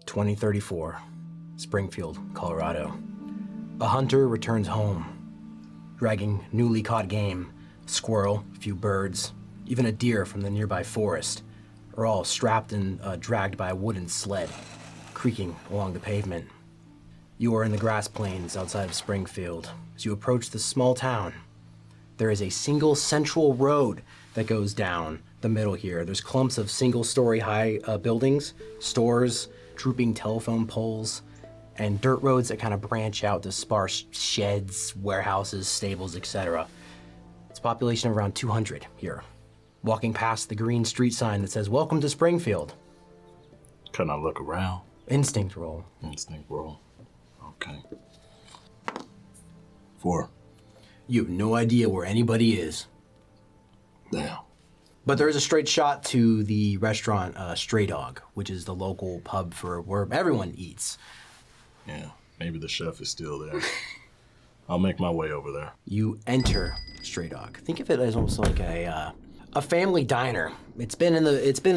2034, Springfield, Colorado. A hunter returns home, dragging newly caught game, a squirrel, a few birds, even a deer from the nearby forest, are all strapped and dragged by a wooden sled, creaking along the pavement. You are in the grass plains outside of Springfield. As you approach the small town, there is a single central road that goes down the middle here. There's clumps of single-story high buildings, stores, drooping telephone poles, and dirt roads that kind of branch out to sparse sheds, warehouses, stables, etc. It's a population of around 200 here. Walking past the green street sign that says, "Welcome to Springfield." Can I look around? Instinct roll. Instinct roll. Okay. 4. You have no idea where anybody is. Damn. But there is a straight shot to the restaurant Stray Dog, which is the local pub for where everyone eats. Yeah, maybe the chef is still there. I'll make my way over there. You enter Stray Dog. Think of it as almost like a family diner. It's been in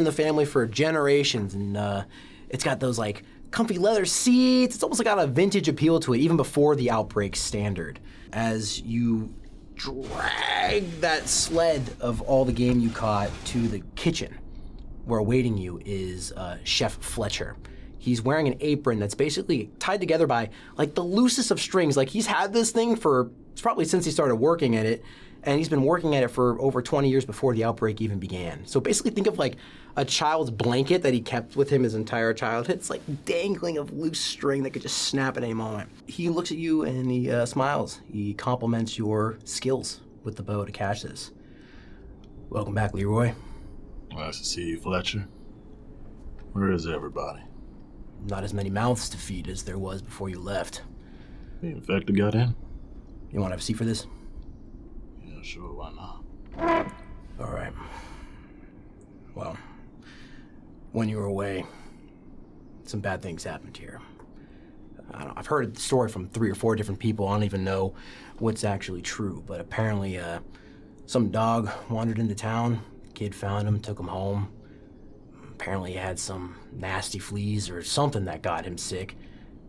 the family for generations, and it's got those like comfy leather seats. It's almost got a vintage appeal to it, even before the Outbreak standard. As you drag that sled of all the game you caught to the kitchen, where awaiting you is Chef Fletcher. He's wearing an apron that's basically tied together by like the loosest of strings. Like he's had this thing for probably since he started working at it, and he's been working at it for over 20 years before the Outbreak even began. So basically think of like a child's blanket that he kept with him his entire childhood. It's like dangling of loose string that could just snap at any moment. He looks at you and he smiles. He compliments your skills with the bow to catch this. Welcome back, Leroy. Nice to see you, Fletcher. Where is everybody? Not as many mouths to feed as there was before you left. The infected got in? You want to have a seat for this? Yeah, sure, why not? All right. Well, when you were away, some bad things happened here. I've heard the story from 3 or 4 different people. I don't even know what's actually true, but apparently some dog wandered into town. Kid found him, took him home. Apparently he had some nasty fleas or something that got him sick.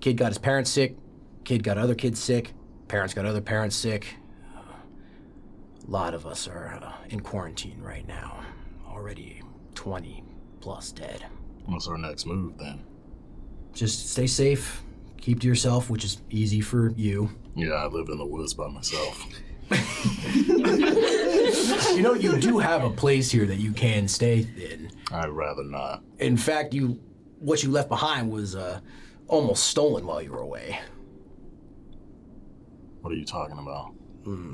Kid got his parents sick. Kid got other kids sick. Parents got other parents sick. A lot of us are in quarantine right now. Already 20 plus dead. What's our next move then? Just stay safe. Keep to yourself, which is easy for you. Yeah, I live in the woods by myself. You know, you do have a place here that you can stay in. I'd rather not. In fact, what you left behind was almost stolen while you were away. What are you talking about?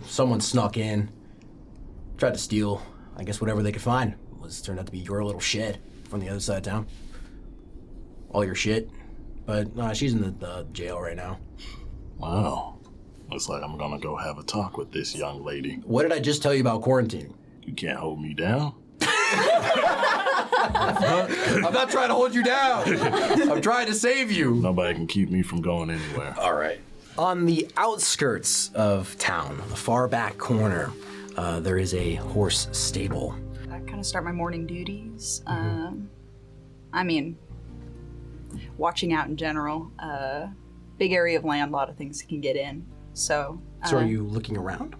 Someone snuck in, tried to steal, I guess whatever they could find. Turned out to be your little shed from the other side of town. All your shit. But she's in the jail right now. Wow. Looks like I'm gonna go have a talk with this young lady. What did I just tell you about quarantining? You can't hold me down. I'm not trying to hold you down. I'm trying to save you. Nobody can keep me from going anywhere. All right. On the outskirts of town, the far back corner, there is a horse stable. I kind of start my morning duties. Watching out in general. Big area of land, a lot of things can get in. So are you looking around?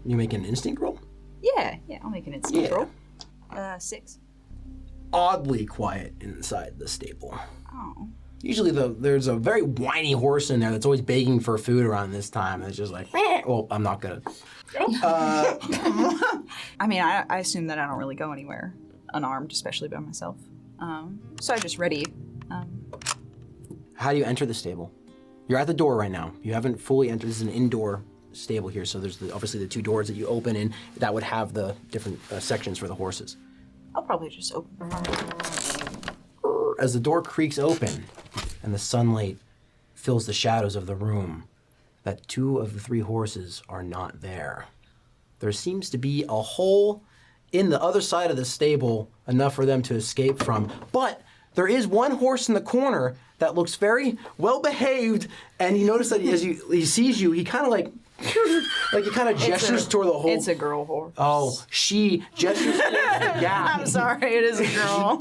You make an instinct roll? Yeah, I'll make an instinct roll. 6. Oddly quiet inside the stable. Oh. Usually there's a very whiny horse in there that's always begging for food around this time. And it's just like, well, I'm not gonna. I assume that I don't really go anywhere unarmed, especially by myself. So I just ready. How do you enter the stable? You're at the door right now. You haven't fully entered. This is an indoor stable here, so there's obviously the 2 doors that you open in that would have the different sections for the horses. I'll probably just open. As the door creaks open and the sunlight fills the shadows of the room, that 2 of the 3 horses are not there. There seems to be a hole in the other side of the stable, enough for them to escape from, but there is one horse in the corner that looks very well behaved, and you notice that as he sees you, he kind of like Like, it kind of gestures toward the whole... It's a girl horse. Oh, she gestures... Yeah. I'm sorry, it is a girl.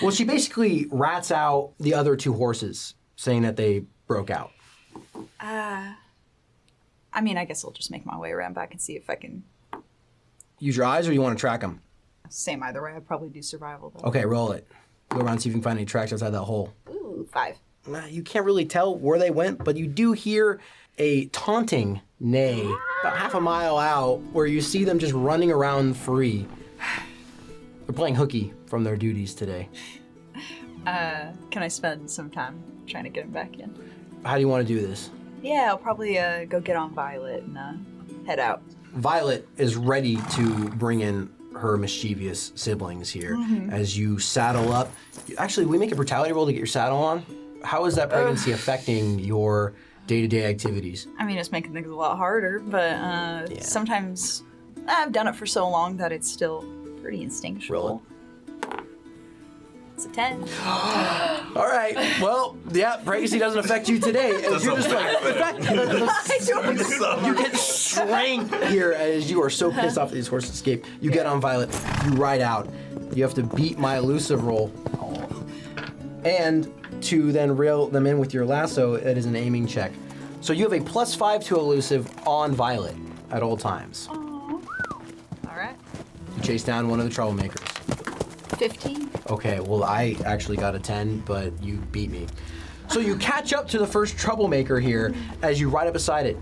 Well, she basically rats out the other two horses, saying that they broke out. I mean, I guess I'll just make my way around back and see if I can... Use your eyes, or you want to track them? Same either way. I'd probably do survival, though. Okay, roll it. Go around and see if you can find any tracks outside that hole. Ooh, 5. You can't really tell where they went, but you do hear a taunting neigh about half a mile out where you see them just running around free. They're playing hooky from their duties today. Can I spend some time trying to get him back in? How do you want to do this? Yeah, I'll probably go get on Violet and head out. Violet is ready to bring in her mischievous siblings here. As you saddle up. Actually, we make a brutality roll to get your saddle on. How is that pregnancy affecting your day-to-day activities? I mean, it's making things a lot harder, but sometimes I've done it for so long that it's still pretty instinctual. It's a 10. All right. Well, yeah, pregnancy doesn't affect you today. And you're just like, in fact, you get strength here as you are so pissed off that these horses escape. You get on Violet, you ride out. You have to beat my elusive roll. And to then reel them in with your lasso, it is an aiming check. So you have a +5 to elusive on Violet at all times. All right. You chase down one of the troublemakers. 15. Okay, well, I actually got a 10, but you beat me. So you catch up to the first troublemaker here as you ride up beside it.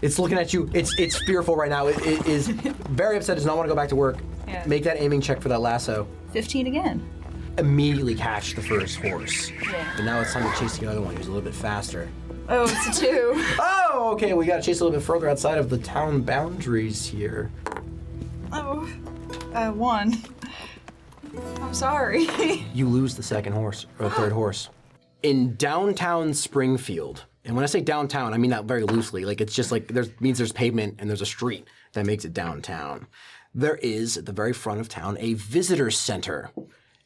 It's looking at you. It's fearful right now. It is very upset. Does not want to go back to work. Yeah. Make that aiming check for that lasso. 15 again. Immediately catch the first horse. Yeah. But now it's time to chase the other one who's a little bit faster. Oh, it's a 2. Oh, okay, we gotta chase a little bit further outside of the town boundaries here. Oh, 1. I'm sorry. You lose the second horse, or the third horse. In downtown Springfield, and when I say downtown, I mean that very loosely. Like, it's just like, means there's pavement and there's a street that makes it downtown. There is, at the very front of town, a visitor center.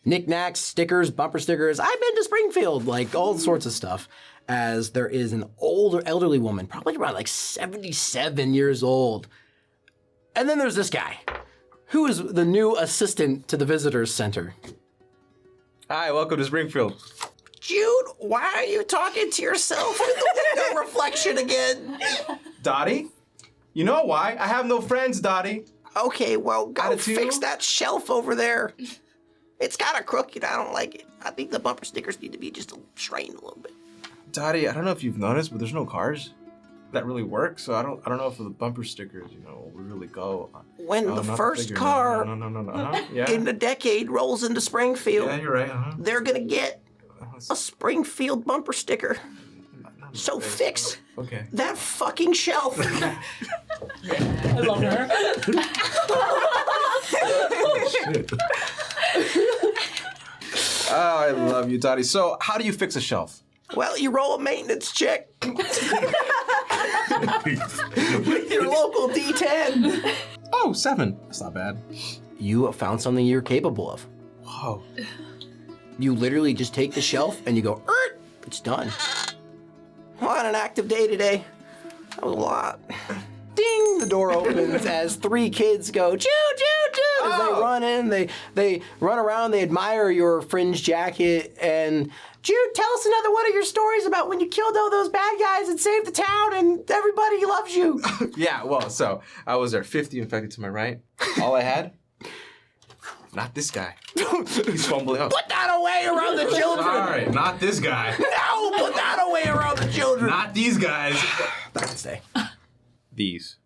Knickknacks, stickers, bumper stickers, I've been to Springfield, like all sorts of stuff. As there is an older, elderly woman, probably around like 77 years old. And then there's this guy, who is the new assistant to the visitors center. Hi, welcome to Springfield. Jude, why are you talking to yourself in the window reflection again? Dottie? You know why? I have no friends, Dottie. Okay, well, go Attitude? fix that shelf over there. It's kind of crooked. I don't like it. I think the bumper stickers need to be just straightened a little bit. Dottie, I don't know if you've noticed, but there's no cars that really work, so I don't know if the bumper stickers, will really go. When the not first figure. car No. Yeah. in the decade rolls into Springfield, Yeah, you're right. they're gonna get a Springfield bumper sticker. So fix Okay. that fucking shelf. I love her. Shit. Oh, I love you, Dottie. So, how do you fix a shelf? Well, you roll a maintenance check with your local D10. Oh, 7. That's not bad. You have found something you're capable of. Whoa. You literally just take the shelf and you go, it's done. What an active day today. That was a lot. Ding! The door opens as 3 kids go, choo, choo, choo! As they run in, they run around, they admire your fringe jacket, and Jude, tell us another one of your stories about when you killed all those bad guys and saved the town and everybody loves you. Yeah, well, so I was there, 50 infected to my right. All I had? Not this guy. He's fumbling up. Put that away around the children. Sorry, not this guy. No, put that away around the children. Not these guys. That can stay. These.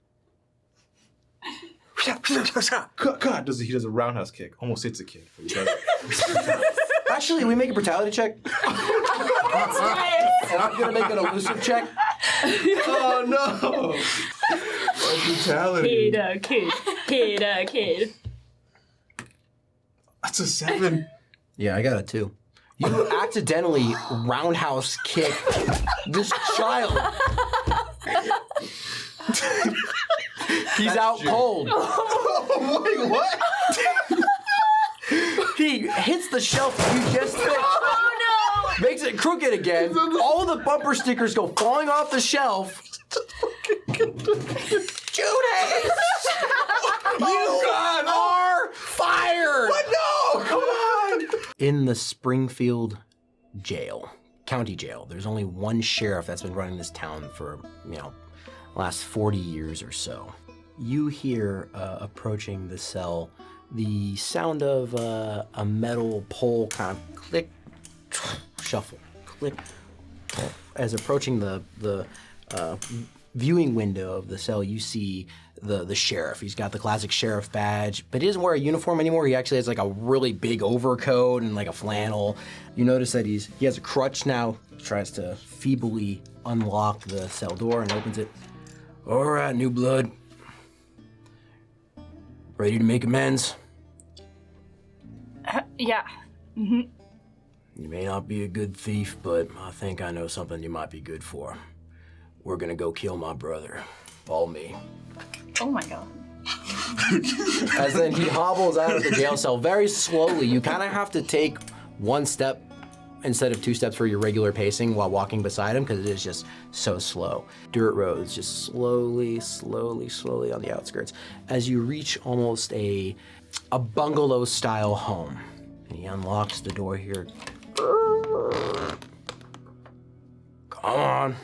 God, he does a roundhouse kick. Almost hits a kid. But he does it. Actually, we make a brutality check. And I'm gonna make an elusive check. Oh no! Brutality. Kid. That's a 7. Yeah, I got a 2. You accidentally roundhouse kick this child. He's out cold. Wait, what? He hits the shelf you just fixed. Oh no! Makes it crooked again. All the bumper stickers go falling off the shelf. Judy! You are fired! What? No! Come on! In the Springfield jail, county jail, there's only one sheriff that's been running this town for, last 40 years or so. You hear approaching the cell the sound of a metal pole kind of click, shuffle, click, as approaching the viewing window of the cell. You see the sheriff. He's got the classic sheriff badge, but he doesn't wear a uniform anymore. He actually has like a really big overcoat and like a flannel. You notice that he has a crutch now. He tries to feebly unlock the cell door and opens it. All right, new blood. Ready to make amends? Yeah. You may not be a good thief, but I think I know something you might be good for. We're gonna go kill my brother. Follow me. Oh my god. As then he hobbles out of the jail cell very slowly. You kind of have to take one step instead of two steps for your regular pacing while walking beside him, because it is just so slow. Dirt roads, just slowly on the outskirts. As you reach almost a bungalow-style home, and he unlocks the door here. Come on.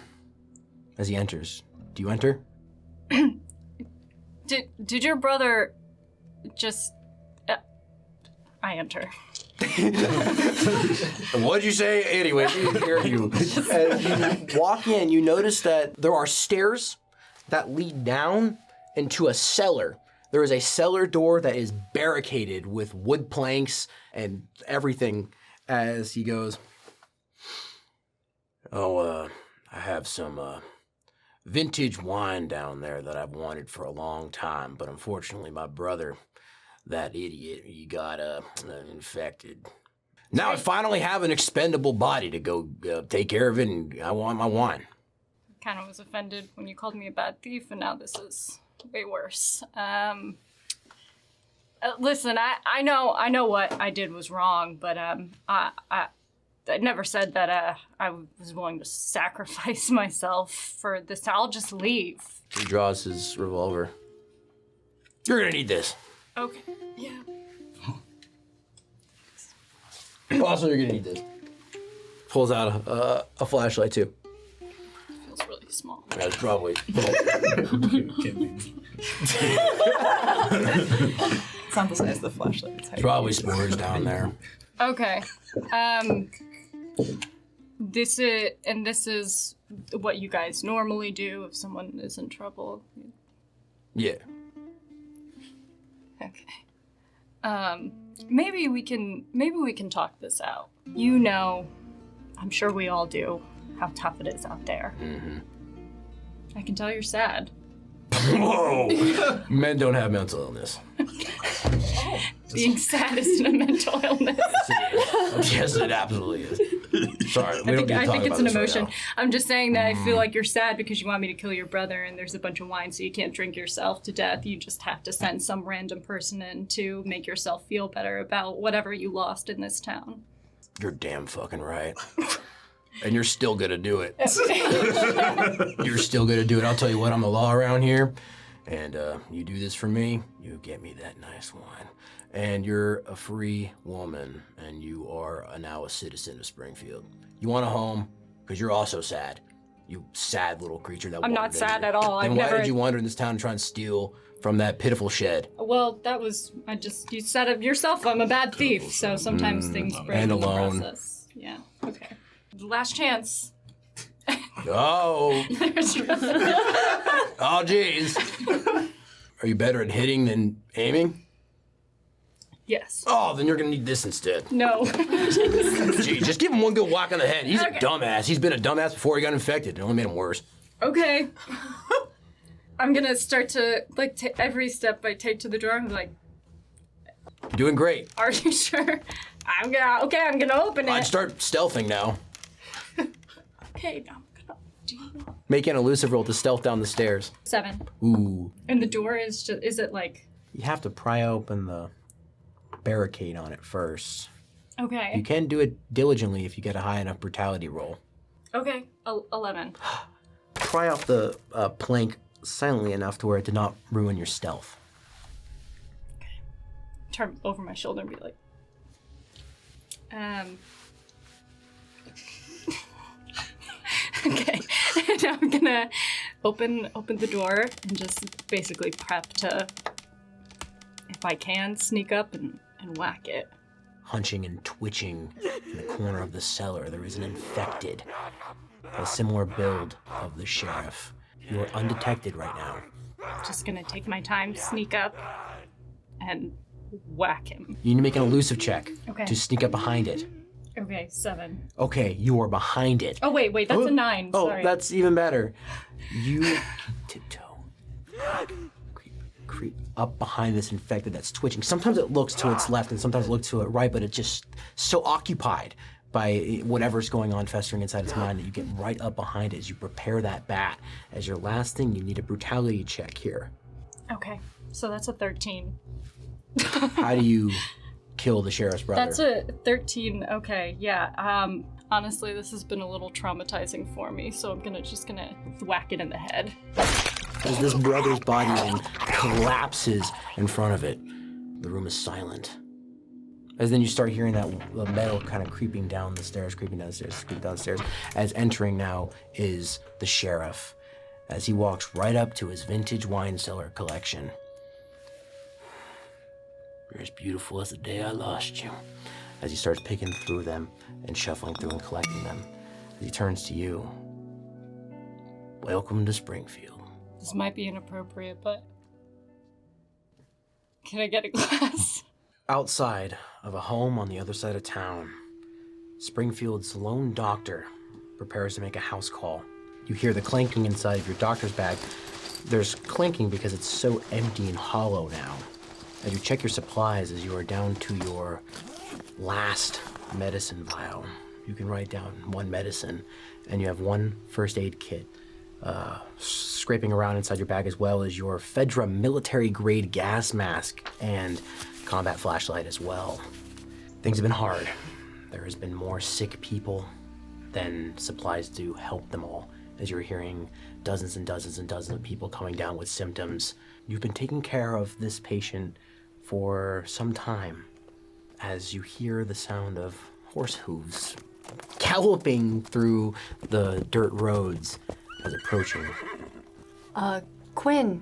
As he enters. Do you enter? Did your brother just... I enter. What'd you say? Anyway, we didn't hear you. As you walk in, you notice that there are stairs that lead down into a cellar. There is a cellar door that is barricaded with wood planks and everything. As he goes, I have some vintage wine down there that I've wanted for a long time, but unfortunately my brother, that idiot, he got infected. Now I finally have an expendable body to go take care of it, and I want my wine. I kind of was offended when you called me a bad thief, and now this is way worse. Listen, I know what I did was wrong, but I never said that I was willing to sacrifice myself for this. I'll just leave. He draws his revolver. You're gonna need this. Okay. Yeah. Also, you're gonna need this. Pulls out a flashlight too. Feels really small. That's probably. It's not the size of the flashlight. It's Probably spores down there. Okay. This is what you guys normally do if someone is in trouble. Yeah. Okay. Maybe we can talk this out. You know, I'm sure we all do, how tough it is out there. Mm-hmm. I can tell you're sad. Whoa! Men don't have mental illness. Being sad isn't a mental illness. Yes, it absolutely is. Sorry, we don't need to I talk think it's about an this right emotion. now. I'm just saying that I feel like you're sad because you want me to kill your brother and there's a bunch of wine so you can't drink yourself to death. You just have to send some random person in to make yourself feel better about whatever you lost in this town. You're damn fucking right. And you're still gonna do it. You're still gonna do it. I'll tell you what, I'm the law around here. And you do this for me, you get me that nice wine. And you're a free woman, and you are now a citizen of Springfield. You want a home, because you're also sad. You sad little creature that I'm not wandered sad into- at all. Then I've why never... did you wander in this town and try and steal from that pitiful shed? Well, that was... you said it yourself, I'm a bad thief, so sometimes things break and in the alone. process. Yeah, okay. Last chance. Oh. Oh, jeez. Are you better at hitting than aiming? Yes. Oh, then you're gonna need this instead. No. Gee, just give him one good whack on the head. He's Okay. a dumbass. He's been a dumbass before he got infected. It only made him worse. Okay. I'm gonna start to, every step I take to the door, I'm like, You're doing great. are you sure? I'm gonna open it. I'd start stealthing now. Okay, I'm gonna do Make an elusive roll to stealth down the stairs. 7. Ooh. And the door is just, is it like, You have to pry open the barricade on it first. okay. You can do it diligently if you get a high enough brutality roll. Okay, 11. Pry off the plank silently enough to where it did not ruin your stealth. Turn over my shoulder and be like, okay. And I'm gonna open the door and just basically prep to, if I can, sneak up and whack it. Hunching and twitching in the corner of the cellar, there is an infected, a similar build of the sheriff. You are undetected right now. Just gonna take my time, sneak up, and whack him. You need to make an elusive check Okay. to sneak up behind it. Okay, 7. Okay, you are behind it. Oh, wait, that's a 9. Oh, Sorry. that's even better. You tiptoe. Creep up behind this infected that's twitching. Sometimes it looks to its left and sometimes it looks to it right, but it's just so occupied by whatever's going on festering inside its mind that you get right up behind it as you prepare that bat. As your last thing, you need a brutality check here. Okay, so that's a 13. How do you kill the sheriff's brother? That's a 13. Okay, yeah. Honestly, this has been a little traumatizing for me, so I'm just gonna whack it in the head. As this brother's body then collapses in front of it, the room is silent. As then you start hearing that the metal kind of creeping down the stairs, creeping downstairs. As entering now is the sheriff, as he walks right up to his vintage wine cellar collection. You're as beautiful as the day I lost you. As he starts picking through them and shuffling through and collecting them. As he turns to you. Welcome to Springfield. This might be inappropriate, but can I get a glass? Outside of a home on the other side of town, Springfield's lone doctor prepares to make a house call. You hear the clanking inside of your doctor's bag. There's clanking because it's so empty and hollow now. As you check your supplies, as you are down to your last medicine vial, you can write down 1 medicine, and you have 1 first aid kit. Scraping around inside your bag, as well as your Fedra military-grade gas mask and combat flashlight as well. Things have been hard. There has been more sick people than supplies to help them all, as you're hearing dozens and dozens and dozens of people coming down with symptoms. You've been taking care of this patient for some time, as you hear the sound of horse hooves galloping through the dirt roads as approaching. Quinn,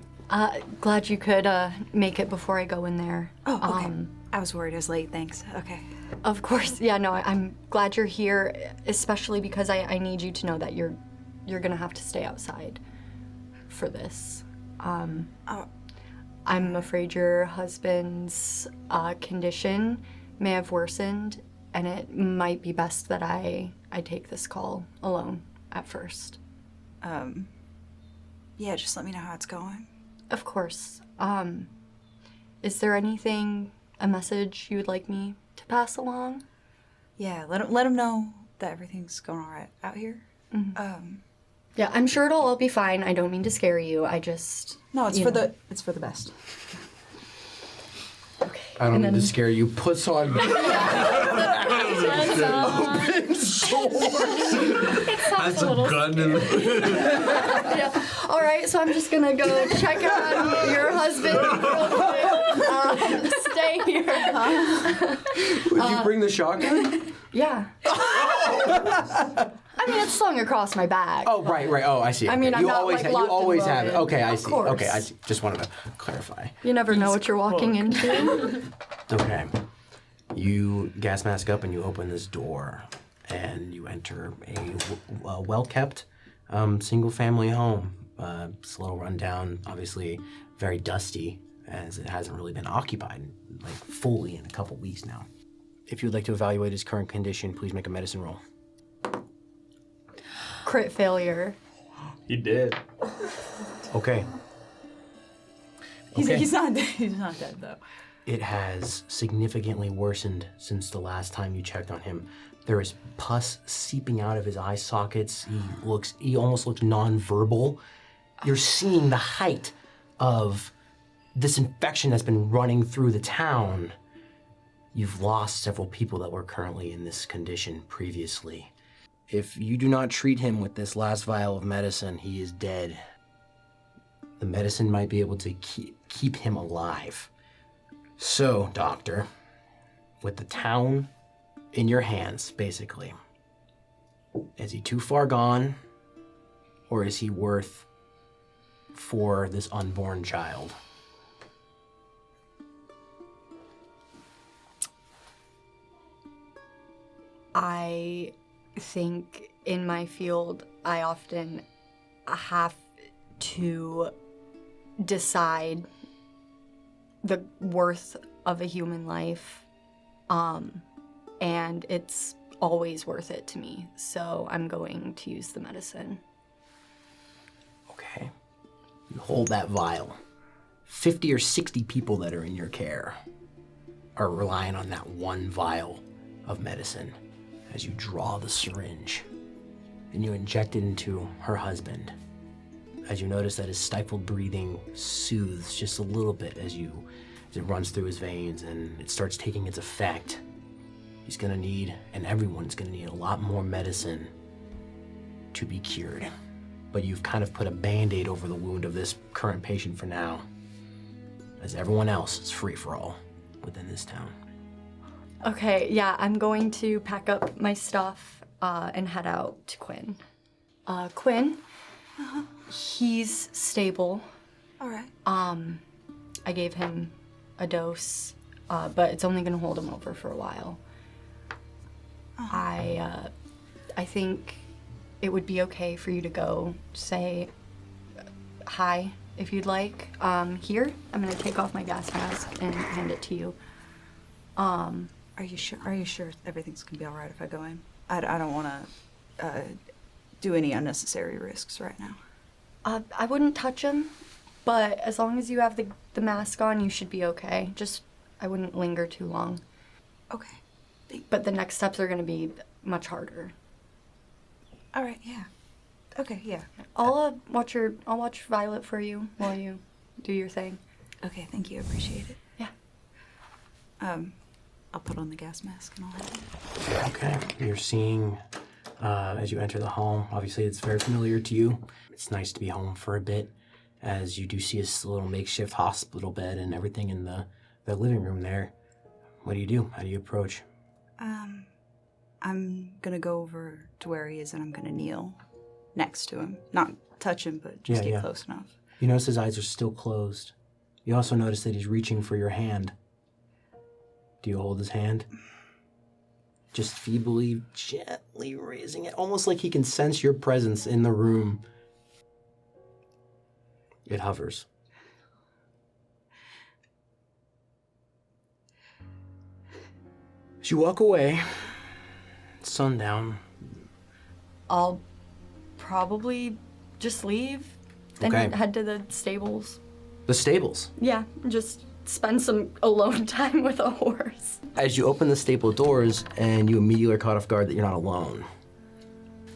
glad you could make it before I go in there. Oh, okay. I was worried I was late, thanks. Okay. Of course, yeah, no, I'm glad you're here, especially because I need you to know that you're gonna have to stay outside for this. I'm afraid your husband's condition may have worsened, and it might be best that I take this call alone at first. Yeah, just let me know how it's going. Of course. Is there anything, a message you would like me to pass along? Yeah, let him know that everything's going all right out here. Mm-hmm. Yeah, I'm sure it'll all be fine. I don't mean to scare you. I just... No, it's for the best. Okay. I don't mean to scare you. Puts on open sword. That's a gun in the... Yeah. All right, so I'm just gonna go check on your husband real quick. Stay here. Would you bring the shotgun? Yeah. I mean, it's slung across my back. Oh, right. Oh, I see. I mean, okay. I'm not, like, you locked and always have it. loaded. Okay, I Of see. course. Okay, I see. Just wanted to clarify. You never know what you're walking into. Okay. You gas mask up and you open this door, and you enter a well-kept single-family home. It's a little rundown, obviously very dusty, as it hasn't really been occupied like fully in a couple weeks now. If you would like to evaluate his current condition, please make a medicine roll. Crit failure. He did. Okay. He's not dead though. It has significantly worsened since the last time you checked on him. There is pus seeping out of his eye sockets. He almost looks non-verbal. You're seeing the height of this infection that's been running through the town. You've lost several people that were currently in this condition previously. If you do not treat him with this last vial of medicine, he is dead. the medicine might be able to keep him alive. So, Doctor, with the town in your hands, basically, is he too far gone, or is he worth for this unborn child? I think in my field, I often have to decide the worth of a human life, and it's always worth it to me, so I'm going to use the medicine. Okay. You hold that vial. 50 or 60 people that are in your care are relying on that one vial of medicine. As you draw the syringe and you inject it into her husband, as you notice that his stifled breathing soothes just a little bit as it runs through his veins and it starts taking its effect, he's gonna need, and everyone's gonna need, a lot more medicine to be cured. But you've kind of put a Band-Aid over the wound of this current patient for now, as everyone else is free for all within this town. Okay, yeah, I'm going to pack up my stuff and head out to Quinn. Quinn, he's stable. All right. I gave him a dose, but it's only gonna hold him over for a while. I think it would be okay for you to go say hi if you'd like. Here, I'm gonna take off my gas mask and hand it to you. Are you sure? Are you sure everything's gonna be all right if I go in? I don't want to do any unnecessary risks right now. I wouldn't touch him, but as long as you have the mask on, you should be okay. Just, I wouldn't linger too long. Okay. But the next steps are gonna be much harder. All right. Yeah. Okay. Yeah. I'll watch Violet for you while you do your thing. Okay. Thank you. I appreciate it. Yeah. I'll put on the gas mask and all that. Okay, you're seeing, as you enter the home, obviously it's very familiar to you. It's nice to be home for a bit, as you do see a little makeshift hospital bed and everything in the living room there. What do you do? How do you approach? I'm gonna go over to where he is and I'm gonna kneel next to him. Not touch him, but just get close enough. You notice his eyes are still closed. You also notice that he's reaching for your hand. Do you hold his hand? Just feebly, gently raising it, almost like he can sense your presence in the room. It hovers. As you walk away, sundown. I'll probably just leave and head to the stables. The stables? Yeah, just spend some alone time with a horse. As you open the stable doors, and you immediately are caught off guard that you're not alone.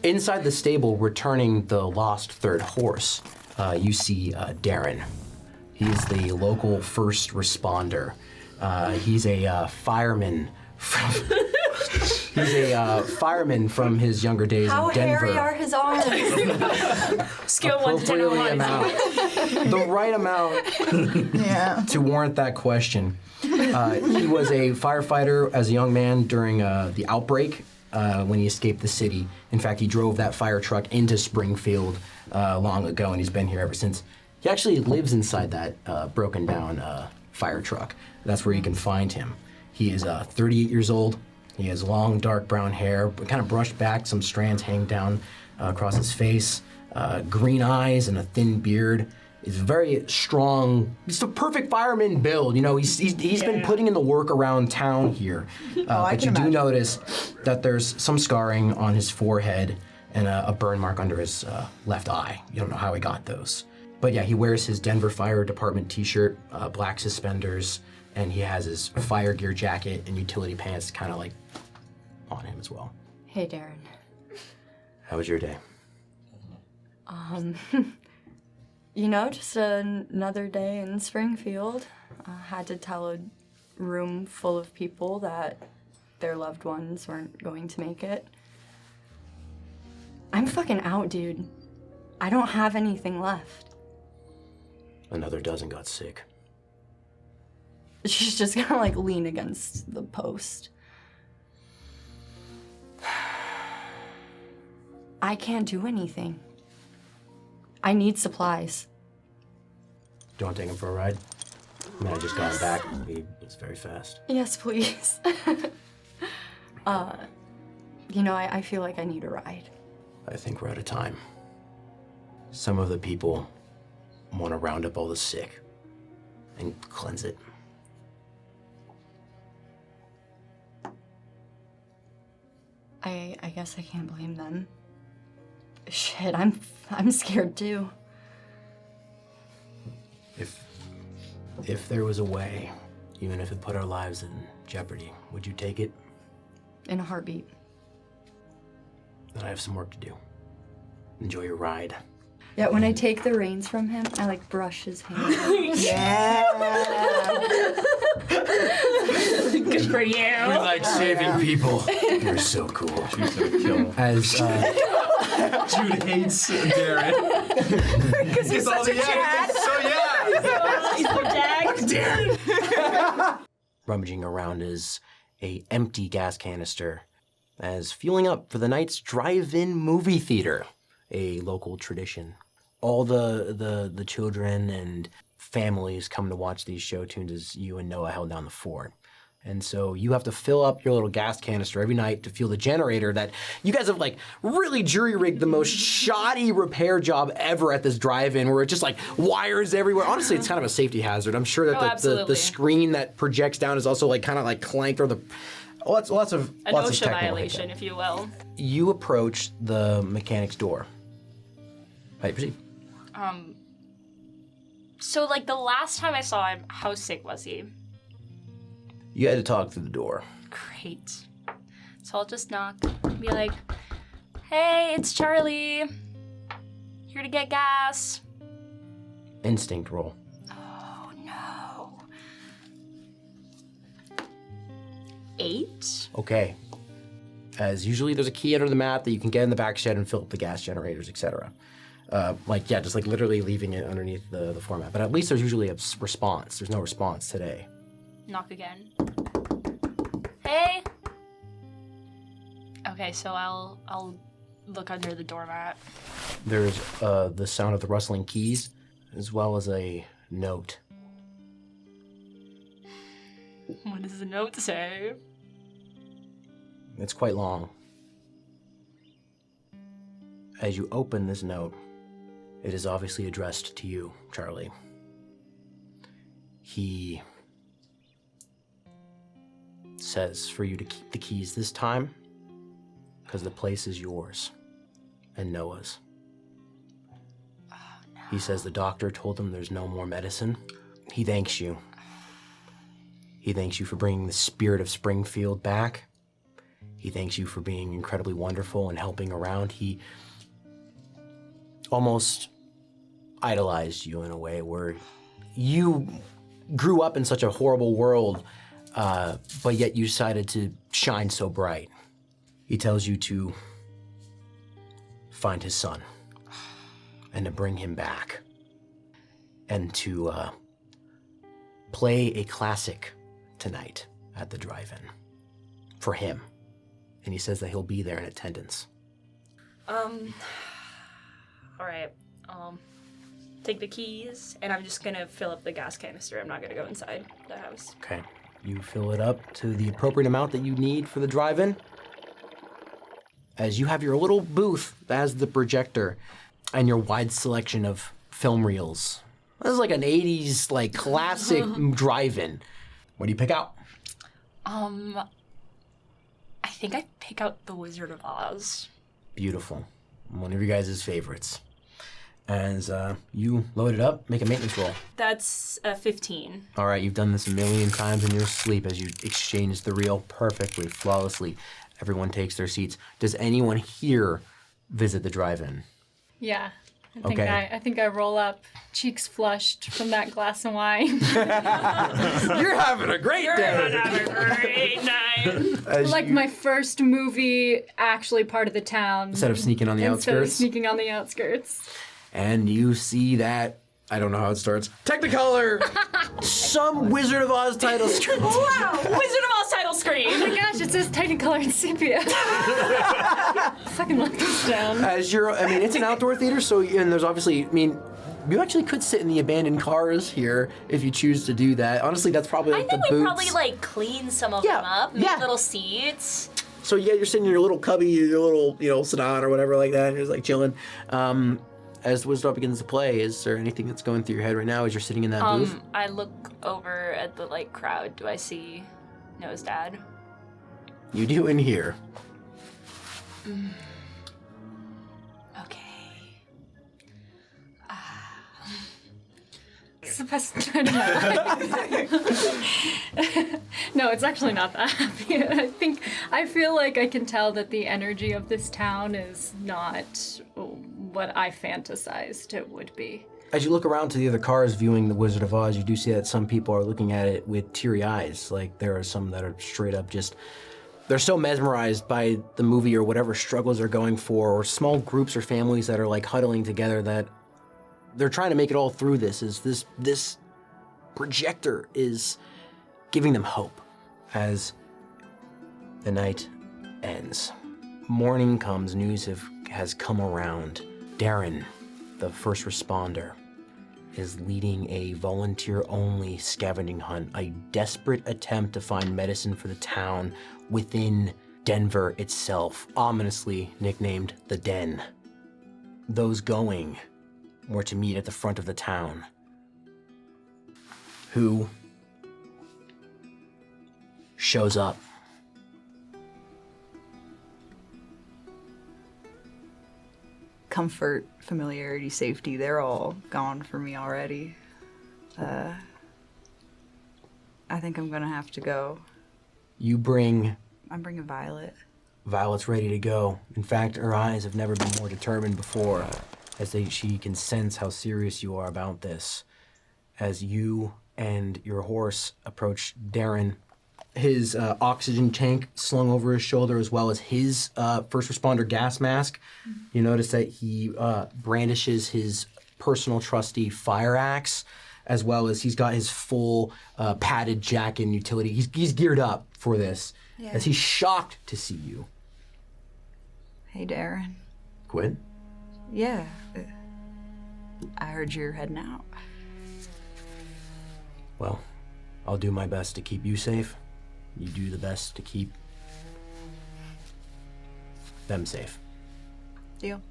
Inside the stable, returning the lost third horse, you see Darren. He's the local first responder. He's a fireman from... He's a fireman from his younger days How in Denver. hairy are his arms? Skill 1 to 10 on Appropriately amount. The right amount to warrant that question. He was a firefighter as a young man during the outbreak when he escaped the city. In fact, he drove that fire truck into Springfield long ago, and he's been here ever since. He actually lives inside that broken down fire truck. That's where you can find him. He is 38 years old. He has long, dark brown hair, kind of brushed back, some strands hang down across his face, green eyes and a thin beard. He's very strong. He's the perfect fireman build. You know, he's been putting in the work around town here. But you do notice that there's some scarring on his forehead and a burn mark under his left eye. You don't know how he got those. But yeah, he wears his Denver Fire Department t-shirt, black suspenders, and he has his fire gear jacket and utility pants kind of like on him as well. Hey, Darren. How was your day? You know, just another day in Springfield. Had to tell a room full of people that their loved ones weren't going to make it. I'm fucking out, dude. I don't have anything left. Another dozen got sick. She's just gonna like lean against the post. I can't do anything. I need supplies. Do you want to take him for a ride? I mean, I just got him back. It's very fast. Yes, please. I feel like I need a ride. I think we're out of time. Some of the people want to round up all the sick and cleanse it. I guess I can't blame them. Shit, I'm scared too. If there was a way, even if it put our lives in jeopardy, would you take it? In a heartbeat. Then I have some work to do. Enjoy your ride. Yeah, when I take the reins from him, I like brush his hand. Yeah! Good for you. We like saving people. You're so cool. Jude's gonna kill him. As Jude hates Darren. Because he's such a dad. He's the dad. rummaging around is a empty gas canister as fueling up for the night's drive-in movie theater, a local tradition. All the children and families come to watch these show tunes as you and Noah held down the fort. And so you have to fill up your little gas canister every night to fuel the generator that you guys have like really jury-rigged the most shoddy repair job ever at this drive-in where it's just like wires everywhere. Honestly, it's kind of a safety hazard. I'm sure that the screen that projects down is also like kind of like clanked or lots of OSHA technical violation, hiccup. if you will. You approach the mechanic's door. Right, proceed. So like the last time I saw him, how sick was he? You had to talk through the door. Great. So I'll just knock and be like, hey, it's Charlie. Here to get gas. Instinct roll. Oh no. 8? Okay. As usually there's a key under the mat that you can get in the back shed and fill up the gas generators, etc. Just like literally leaving it underneath the floor mat. But at least there's usually a response. There's no response today. Knock again. Hey. Okay, so I'll look under the doormat. There's the sound of the rustling keys, as well as a note. What does the note say? It's quite long. As you open this note, it is obviously addressed to you, Charlie. He says for you to keep the keys this time, because the place is yours and Noah's. Oh, no. He says the doctor told him there's no more medicine. He thanks you. He thanks you for bringing the spirit of Springfield back. He thanks you for being incredibly wonderful and helping around. He almost idolized you in a way where you grew up in such a horrible world, but yet you decided to shine so bright. He tells you to find his son and to bring him back and to play a classic tonight at the drive-in for him. And he says that he'll be there in attendance. All right. Take the keys, and I'm just gonna fill up the gas canister. I'm not gonna go inside the house. Okay. You fill it up to the appropriate amount that you need for the drive-in. As you have your little booth that has the projector and your wide selection of film reels. This is like an 80s like classic drive-in. What do you pick out? I think I pick out The Wizard of Oz. Beautiful. One of your guys' favorites. As you load it up, make a maintenance roll. That's a 15. All right, you've done this a million times in your sleep as you exchange the reel perfectly, flawlessly. Everyone takes their seats. Does anyone here visit the drive-in? Yeah. I think I roll up, cheeks flushed from that glass of wine. You're having a great day. Have a great night. Like my first movie, actually part of the town. Instead of sneaking on the Instead of outskirts. sneaking on the outskirts. And you see that I don't know how it starts. Technicolor! Some Wizard of Oz title screen. Wow! Wizard of Oz title screen! Oh my gosh, it says Technicolor and sepia. Fucking lock this down. It's an outdoor theater, so, and there's obviously, you actually could sit in the abandoned cars here if you choose to do that. Honestly, that's probably I like think the we boots. probably clean some of them up, make little seats. So yeah, you're sitting in your little cubby, your little, sedan or whatever like that, and you're just like chilling. As the Wizard begins to play, is there anything that's going through your head right now as you're sitting in that booth? I look over at the crowd. Do I see Noah's dad? You do in here. Okay. It's the best time. No, it's actually not that happy. I feel like I can tell that the energy of this town is not what I fantasized it would be. As you look around to the other cars viewing the Wizard of Oz, you do see that some people are looking at it with teary eyes. Like there are some that are straight up just, they're so mesmerized by the movie or whatever struggles they're going for, or small groups or families that are like huddling together that they're trying to make it all through this. This projector is giving them hope as the night ends. Morning comes, news has come around. Darren, the first responder, is leading a volunteer-only scavenging hunt, a desperate attempt to find medicine for the town within Denver itself, ominously nicknamed the Den. Those going were to meet at the front of the town. Who shows up? Comfort, familiarity, safety, they're all gone for me already. I think I'm gonna have to go. You bring I'm bringing Violet. Violet's ready to go. In fact, her eyes have never been more determined before, as she can sense how serious you are about this. As you and your horse approach Darren, his oxygen tank slung over his shoulder, as well as his first responder gas mask. You notice that he brandishes his personal trusty fire axe, as well as he's got his full padded jacket and utility. He's geared up for this, as he's shocked to see you. Hey, Darren. Quinn? Yeah. I heard you're heading out. Well, I'll do my best to keep you safe. You do the best to keep them safe. Deal.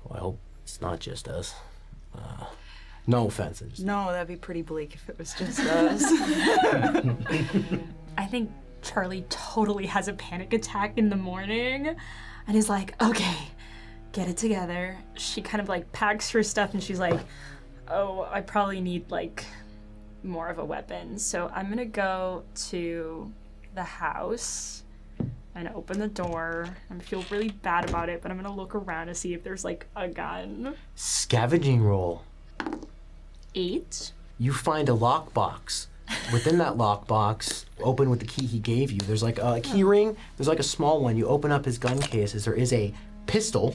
Well, I hope it's not just us. No offense. No, that'd be pretty bleak if it was just us. I think Charlie totally has a panic attack in the morning and is like, okay, get it together. She kind of packs her stuff and she's like, oh, I probably need more of a weapon. So I'm gonna go to the house and open the door. I feel really bad about it, but I'm gonna look around to see if there's a gun. Scavenging roll. 8. You find a lockbox. Within that lockbox, open with the key he gave you, there's a key ring. There's a small one. You open up his gun cases. There is a pistol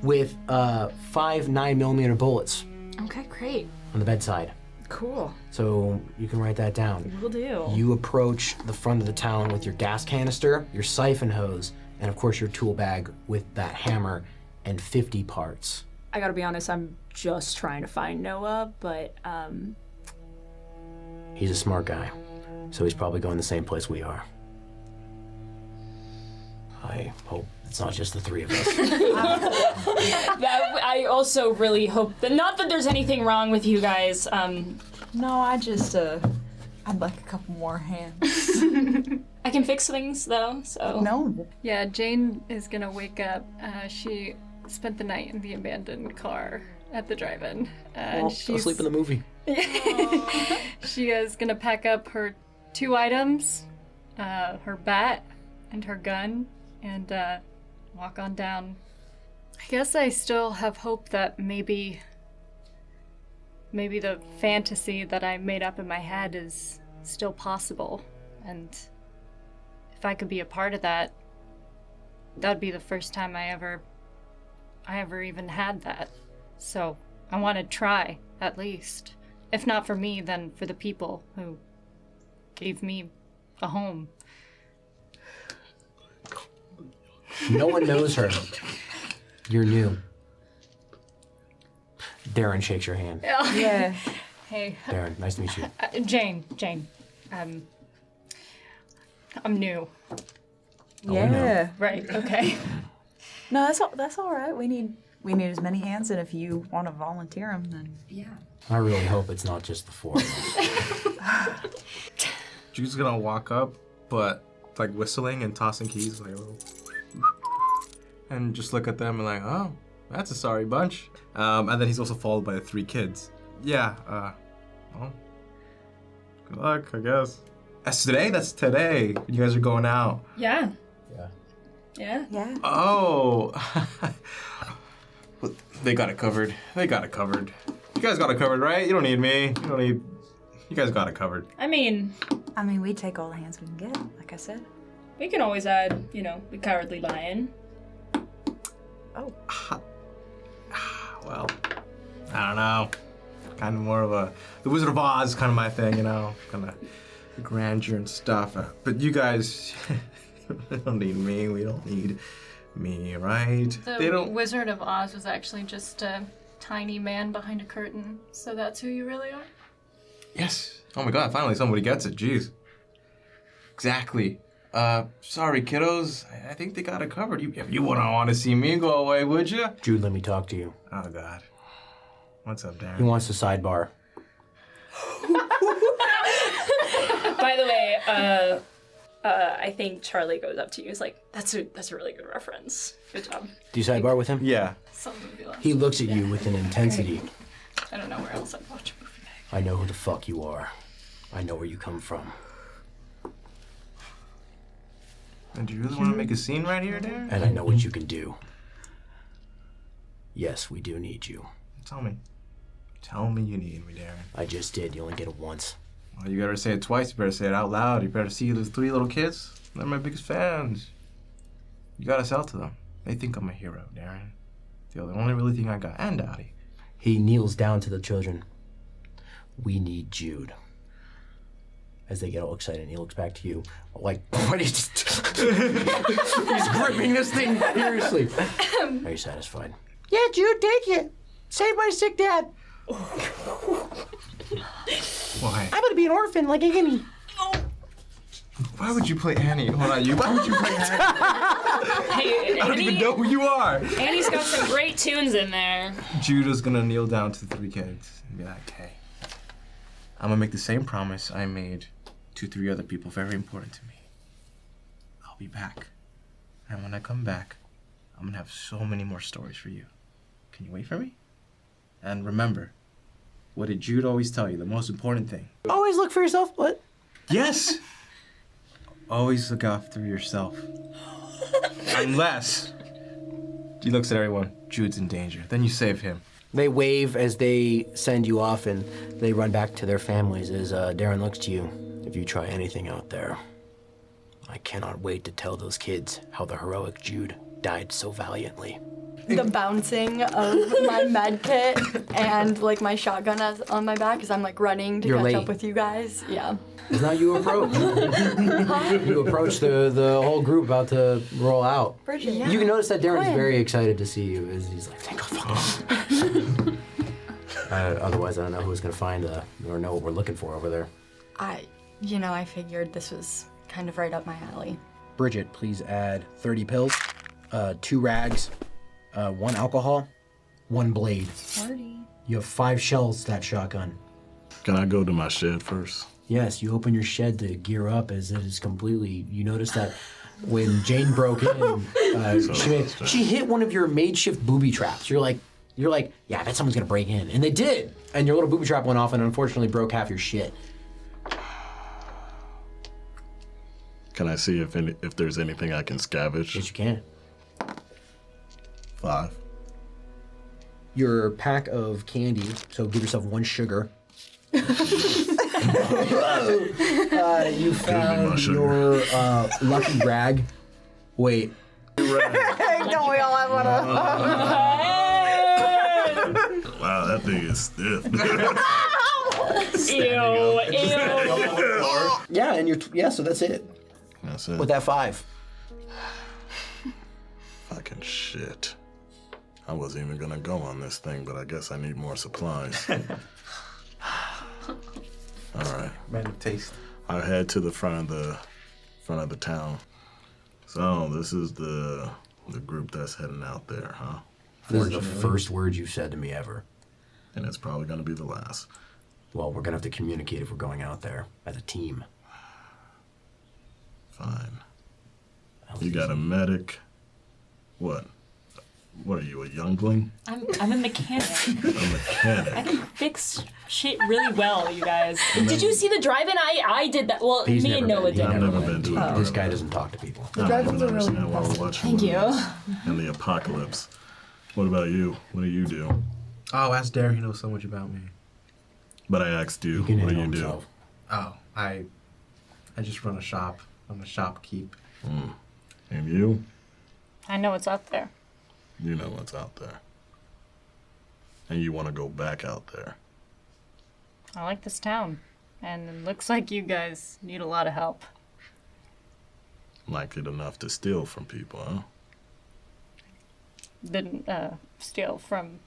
with 5 9mm bullets Okay, great. on the bedside. Cool. So you can write that down. Will do. You approach the front of the town with your gas canister, your siphon hose, and of course your tool bag with that hammer and 50 parts. I gotta be honest, I'm just trying to find Noah, but He's a smart guy, so he's probably going the same place we are. I hope it's not just the three of us. I also really hope that, not that there's anything wrong with you guys. No, I'd like a couple more hands. I can fix things though, so. No. Yeah, Jane is gonna wake up. She spent the night in the abandoned car at the drive-in. Well, fell asleep in the movie. She is gonna pack up her 2 items, her bat and her gun, and walk on down. I guess I still have hope that maybe the fantasy that I made up in my head is still possible, and if I could be a part of that, that'd be the first time I ever even had that. So I want to try, at least. If not for me, then for the people who gave me a home. No one knows her. You're new. Darren shakes your hand. Yeah. Hey, Darren, nice to meet you. Jane. I'm new. Yeah. Right, okay. No, that's all right. We need as many hands, and if you want to volunteer them, then I really hope it's not just the four of us. Jude's gonna walk up, but like whistling and tossing keys, like, and just look at them and like, oh, that's a sorry bunch. And then he's also followed by the 3 kids. Yeah. Well, good luck, I guess. That's today. You guys are going out. Yeah. yeah. Oh. They got it covered. You guys got it covered, right? You don't need me. You guys got it covered. I mean, We take all the hands we can get, like I said. we can always add, the Cowardly Lion. Oh. Well, I don't know. Kind of more of the Wizard of Oz kind of my thing, kind of grandeur and stuff. But you guys, they don't need me. We don't need me, right? The Wizard of Oz was actually just a tiny man behind a curtain, so that's who you really are? Yes. Oh my God! Finally, somebody gets it. Jeez. Exactly. Sorry, kiddos. I think they got it covered. If you wouldn't want to see me go away, would you? Jude, let me talk to you. Oh God. What's up, Darren? He wants to sidebar. By the way, I think Charlie goes up to you. He's like, "That's a really good reference. Good job." Do you sidebar with him? Yeah. Some movie left. He looks at you with an intensity. I don't know where else I'd watch a movie. I know who the fuck you are. I know where you come from. And do you really want to make a scene right here, Darren? And I know what you can do. Yes, we do need you. Tell me. Tell me you need me, Darren. I just did. You only get it once. Well, you better say it twice. You better say it out loud. You better see those 3 little kids. They're my biggest fans. You gotta sell to them. They think I'm a hero, Darren. They're the only really thing I got. And Dottie. He kneels down to the children. We need Jude. As they get all excited, and he looks back to you, like, what is he's gripping this thing furiously. Are you satisfied? Yeah, Jude, take it. Save my sick dad. Why? I'm gonna be an orphan like Annie. Why would you play Annie? Hold on, Why would you play Annie? Hey, I don't even know who you are. Annie's got some great tunes in there. Judah's gonna kneel down to the 3 kids and be like, hey, I'm gonna make the same promise I made to 3 other people very important to me. I'll be back. And when I come back, I'm gonna have so many more stories for you. Can you wait for me? And remember, what did Jude always tell you? The most important thing. Always look for yourself. What? Yes! Always look after yourself. Unless, he looks at everyone, Jude's in danger. Then you save him. They wave as they send you off, and they run back to their families as Darren looks to you. If you try anything out there, I cannot wait to tell those kids how the heroic Jude died so valiantly. The bouncing of my med kit and like my shotgun on my back as I'm like running to You're catch late. up with you guys. Yeah. It's not you approach. You approach the whole group about to roll out. Bridget, You can notice that Darren's Quinn. very excited to see you as he's like, thank God. Otherwise, I don't know who's gonna find or know what we're looking for over there. I figured this was kind of right up my alley. Bridget, please add 30 pills, 2 rags, 1 alcohol, 1 blade. Party. You have 5 shells to that shotgun. Can I go to my shed first? Yes, you open your shed to gear up as it is completely. You notice that when Jane broke in, she hit one of your makeshift booby traps. You're like, yeah, I bet someone's gonna break in, and they did. And your little booby trap went off and unfortunately broke half your shit. Can I see if there's anything I can scavenge? Yes, you can. 5. Your pack of candy. So give yourself 1 sugar. You found your lucky rag. Wait. Don't we all have one of those? Wow. Wow, that thing is stiff. Ew. Yeah, and so that's it. That's it. With that 5. Fucking shit. I wasn't even gonna go on this thing, but I guess I need more supplies. All right. Man of taste. I head to the front of the town. So this is the group that's heading out there, huh? This is the first word you've said to me ever. And it's probably gonna be the last. Well, we're gonna have to communicate if we're going out there as a team. Fine. You got a medic. What? What are you, a youngling? I'm a mechanic. A mechanic. I can fix shit really well, you guys. Did you see the drive-in? I did that. Well, He's me and never Noah been. did. I've never been to a This guy doesn't talk to people. I don't even understand why we're watching Thank you. movies. And the apocalypse. What about you? What do you do? Oh, ask Darren. He knows so much about me. But I asked you, He can what do handle you do? himself. Oh, I just run a shop. I'm a shopkeep. And you? I know what's out there. You know what's out there. And you want to go back out there. I like this town. And it looks like you guys need a lot of help. Like it enough to steal from people, huh? Didn't steal from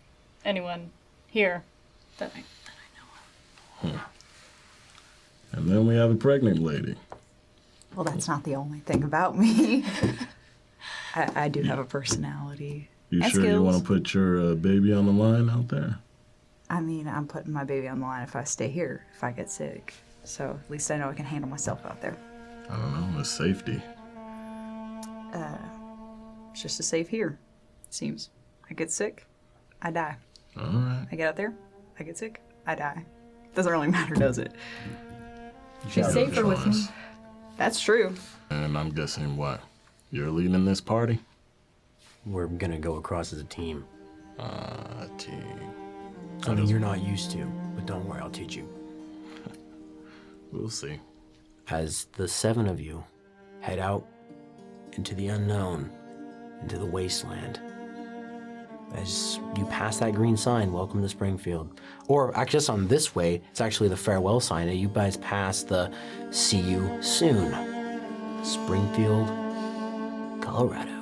anyone here that I know of. And then we have a pregnant lady. Well, that's not the only thing about me. I do have a personality. You and sure skills. you want to put your baby on the line out there? I mean, I'm putting my baby on the line if I stay here, if I get sick. So at least I know I can handle myself out there. I don't know, the safety. It's just as safe here, it seems. I get sick, I die. All right. I get out there, I get sick, I die. Doesn't really matter, does it? She's safer with me. That's true. And I'm guessing what? You're leading this party? We're gonna go across as a team. Team. Something you're not used to, but don't worry, I'll teach you. We'll see. As the 7 of you head out into the unknown, into the wasteland, as you pass that green sign, welcome to Springfield. Or actually, just on this way, it's actually the farewell sign. You guys pass the see you soon. Springfield, Colorado.